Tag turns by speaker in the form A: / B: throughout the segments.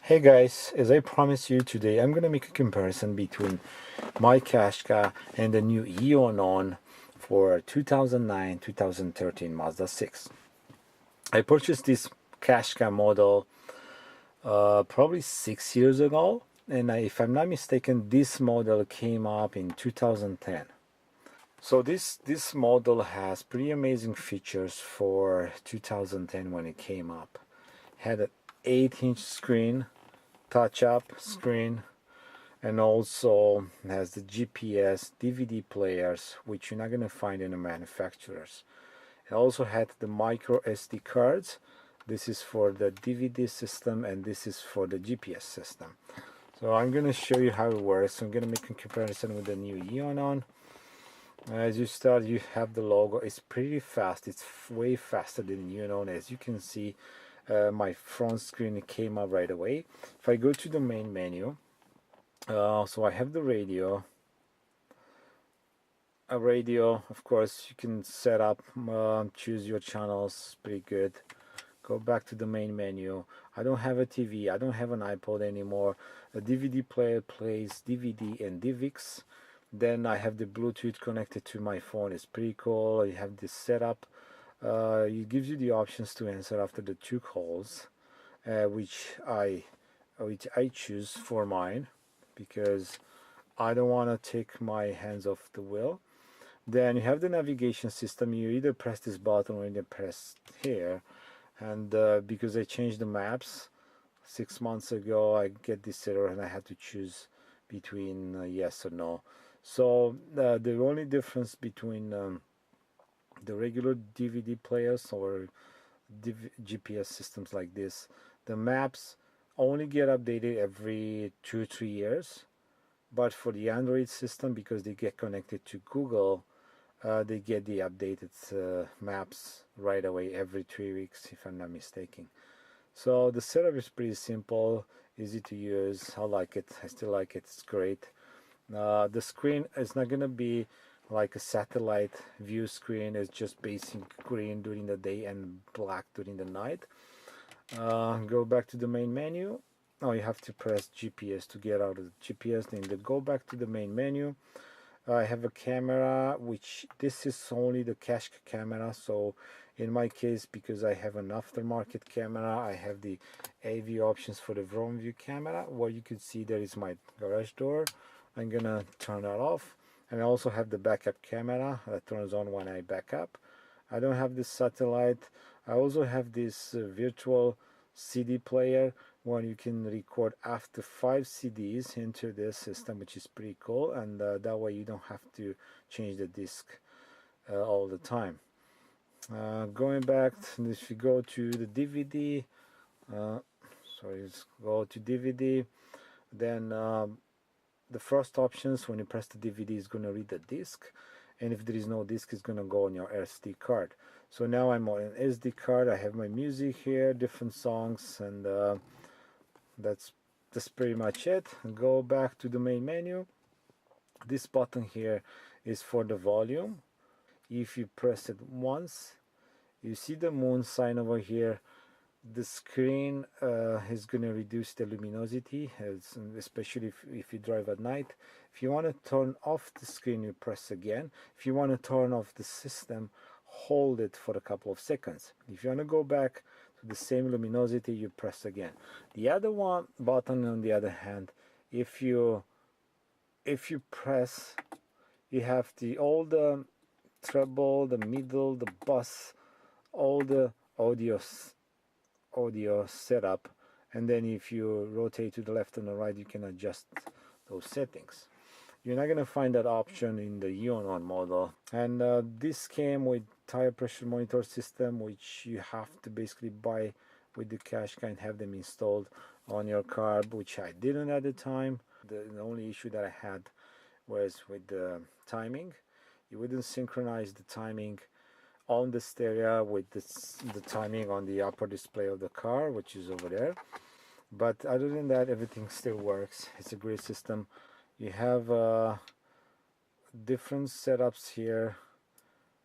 A: Hey guys, as I promised you today, I'm going to make a comparison between my Caska and the new Eonon for 2009-2013 Mazda 6. I purchased this Caska model probably 6 years ago, and if I'm not mistaken, this model came up in 2010. So this model has pretty amazing features for 2010 when it came up. Had an 8-inch screen, touch-up screen, and also has the GPS DVD players, which you're not going to find in the manufacturers. It also had the micro SD cards. This is for the DVD system and this is for the GPS system. So I'm going to show you how it works. I'm going to make a comparison with the new Eonon. As you start, you have the logo. It's pretty fast. It's way faster than Eonon. As you can see, my front screen came up right away. If I go to the main menu, so I have the radio. A radio, of course, you can set up, choose your channels, pretty good. Go back to the main menu. I don't have a TV, I don't have an iPod anymore. A DVD player plays DVD and DivX. Then I have the Bluetooth connected to my phone. It's pretty cool. You have this setup. It gives you the options to answer after the 2 calls, which I choose for mine because I don't want to take my hands off the wheel. Then you have the navigation system. You either press this button or you press here. And because I changed the maps 6 months ago, I get this error and I had to choose between yes or no. So the only difference between the regular DVD players or GPS systems like this, the maps only get updated every 2-3 years. But for the Android system, because they get connected to Google, they get the updated maps right away every 3 weeks, if I'm not mistaken. So the setup is pretty simple, easy to use. I like it. I still like it. It's great. The screen is not going to be like a satellite view screen. It's just basic green during the day and black during the night. Go back to the main menu. Oh, you have to press GPS to get out of the GPS. Then go back to the main menu. I have a camera, which this is only the Caska camera. So in my case, because I have an aftermarket camera, I have the AV options for the Vroom view camera. What you can see there is my garage door. I'm gonna turn that off. And I also have the backup camera that turns on when I back up. I don't have this satellite. I also have this virtual CD player where you can record after 5 CDs into this system, which is pretty cool, and that way you don't have to change the disc all the time. Going back, if you go to the DVD, sorry, let's go to DVD, then the first options when you press the DVD is going to read the disc, and if there is no disc, it's going to go on your SD card. So now I'm on an SD card. I have my music here, different songs, and that's pretty much it. Go back to the main menu. This button here is for the volume. If you press it once, you see the moon sign over here. The screen is going to reduce the luminosity, especially if you drive at night. If you want to turn off the screen, you press again. If you want to turn off the system, hold it for a couple of seconds. If you want to go back to the same luminosity, you press again. The other one button, on the other hand, if you press, you have all the treble, the middle, the bass, all the audio setup, and then if you rotate to the left and the right, you can adjust those settings. You're not going to find that option in the Eonon model. And this came with tire pressure monitor system, which you have to basically buy with the Caska and have them installed on your car, which I didn't at the time. The only issue that I had was with the timing. You wouldn't synchronize the timing on the stereo with the timing on the upper display of the car, which is over there. But other than that, everything still works. It's a great system. You have different setups here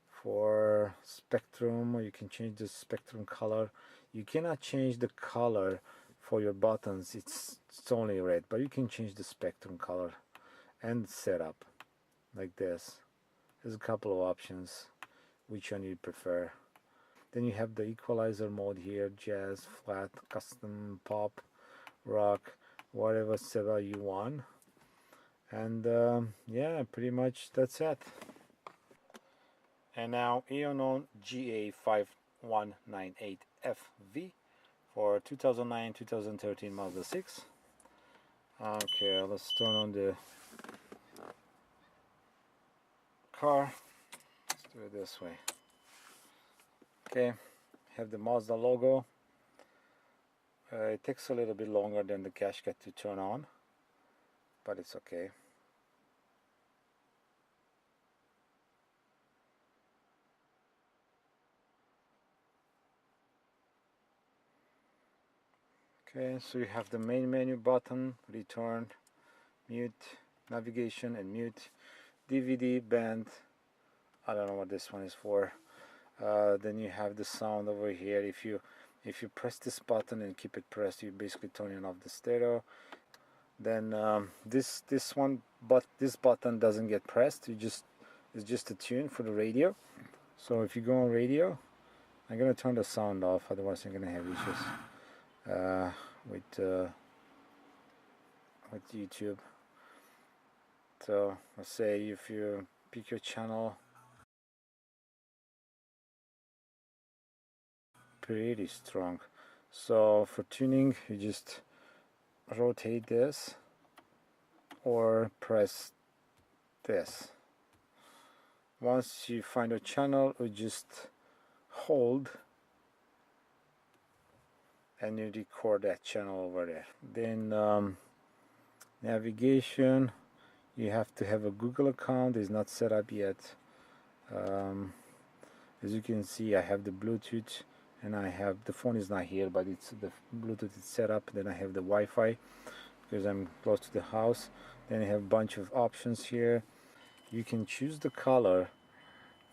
A: for spectrum. You can change the spectrum color. You cannot change the color for your buttons it's only red, but you can change the spectrum color and setup like this. There's a couple of options, which one you prefer. Then you have the equalizer mode here: jazz, flat, custom, pop, rock, whatever setup you want. And yeah, pretty much that's it. And now Eonon GA5198FV for 2009-2013 Mazda 6. Okay, let's turn on the car. Let's do it this way. Okay, have the Mazda logo. It takes a little bit longer than the Caska to turn on, but it's okay. Okay, so you have the main menu button, return, mute, navigation and mute, DVD, band. I don't know what this one is for. Then you have the sound over here. If you press this button and keep it pressed, you're basically turning off the stereo. Then this button doesn't get pressed. It's just a tune for the radio. So if you go on radio, I'm gonna turn the sound off, otherwise I'm gonna have issues with YouTube. So let's say if you pick your channel, pretty strong. So for tuning, you just rotate this or press this. Once you find a channel, you just hold and you record that channel over there. Then navigation, you have to have a Google account. It's not set up yet. As you can see, I have the Bluetooth, and I have the phone is not here, but it's the Bluetooth is set up. Then I have the Wi-Fi because I'm close to the house. Then I have a bunch of options here. You can choose the color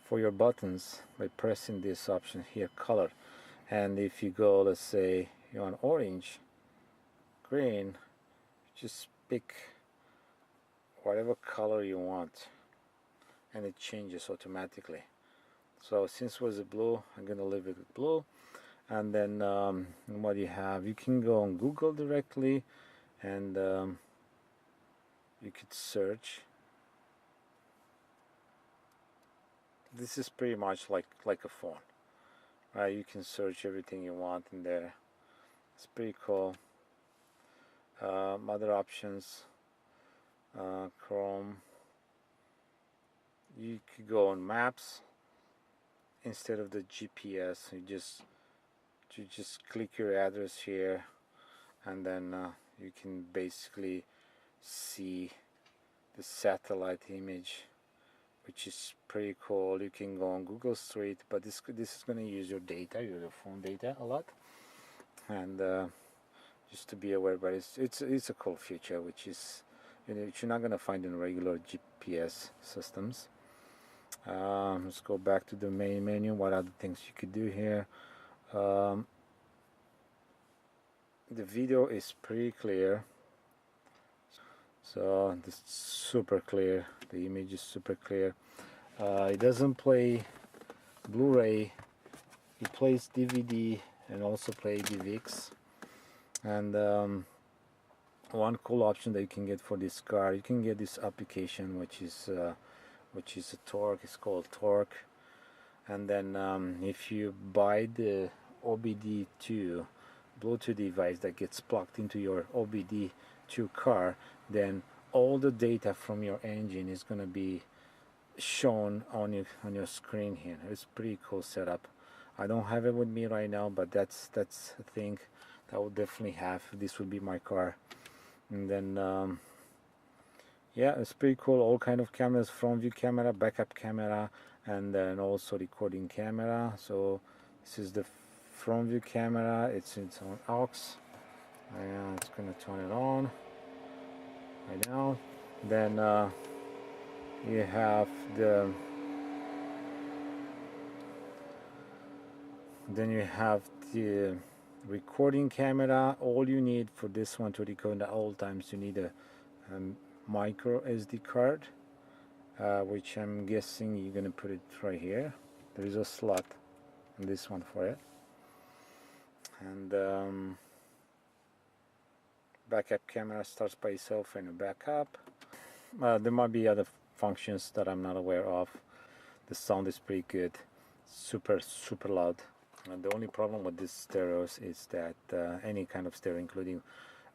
A: for your buttons by pressing this option here, color. And if you go, let's say you want orange, green, just pick whatever color you want and it changes automatically. So since it was a blue, I'm gonna leave it with blue. And then what you have, you can go on Google directly and you could search. This is pretty much like a phone, right? You can search everything you want in there. It's pretty cool. Other options, Chrome. You could go on Maps instead of the GPS. You just click your address here, and then you can basically see the satellite image, which is pretty cool. You can go on Google Street, but this is going to use your data, your phone data a lot, and just to be aware. But it's a cool feature, which is, you know, which you're not going to find in regular GPS systems. Let's go back to the main menu. What other things you could do here? The video is pretty clear, so this is super clear. The image is super clear. It doesn't play Blu-ray, it plays DVD and also play DVX. And one cool option that you can get for this car, you can get this application which is a Torque. It's called Torque. And then if you buy the OBD2 Bluetooth device that gets plugged into your OBD2 car, then all the data from your engine is going to be shown on your screen here. It's pretty cool setup. I don't have it with me right now, but that's a thing that I would definitely have. This would be my car. And then yeah, it's pretty cool. All kind of cameras: front view camera, backup camera, and then also recording camera. So this is the front view camera. It's on aux, and it's gonna turn it on right now. Then you have the recording camera. All you need for this one to record at all times, you need a micro SD card, which I'm guessing you're gonna put it right here. There is a slot in this one for it, and backup camera starts by itself and a backup. There might be other functions that I'm not aware of. The sound is pretty good, super loud. And the only problem with these stereos is that any kind of stereo, including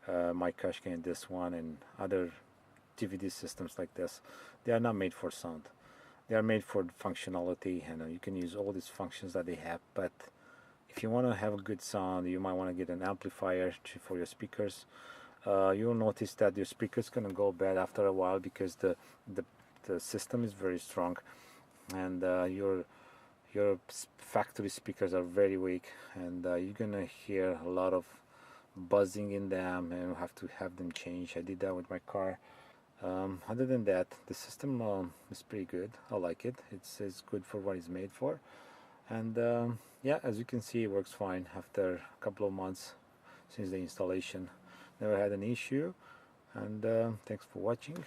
A: my Caska and this one and other DVD systems like this, they are not made for sound. They are made for functionality, and you can use all these functions that they have. But if you want to have a good sound, you might want to get an amplifier for your speakers. You'll notice that your speakers gonna go bad after a while because the system is very strong, and your factory speakers are very weak, and you're gonna hear a lot of buzzing in them, and you have to have them changed. I did that with my car. Other than that, the system is pretty good. I like it. It's good for what it's made for, and yeah, as you can see, it works fine after a couple of months since the installation. Never had an issue, and thanks for watching.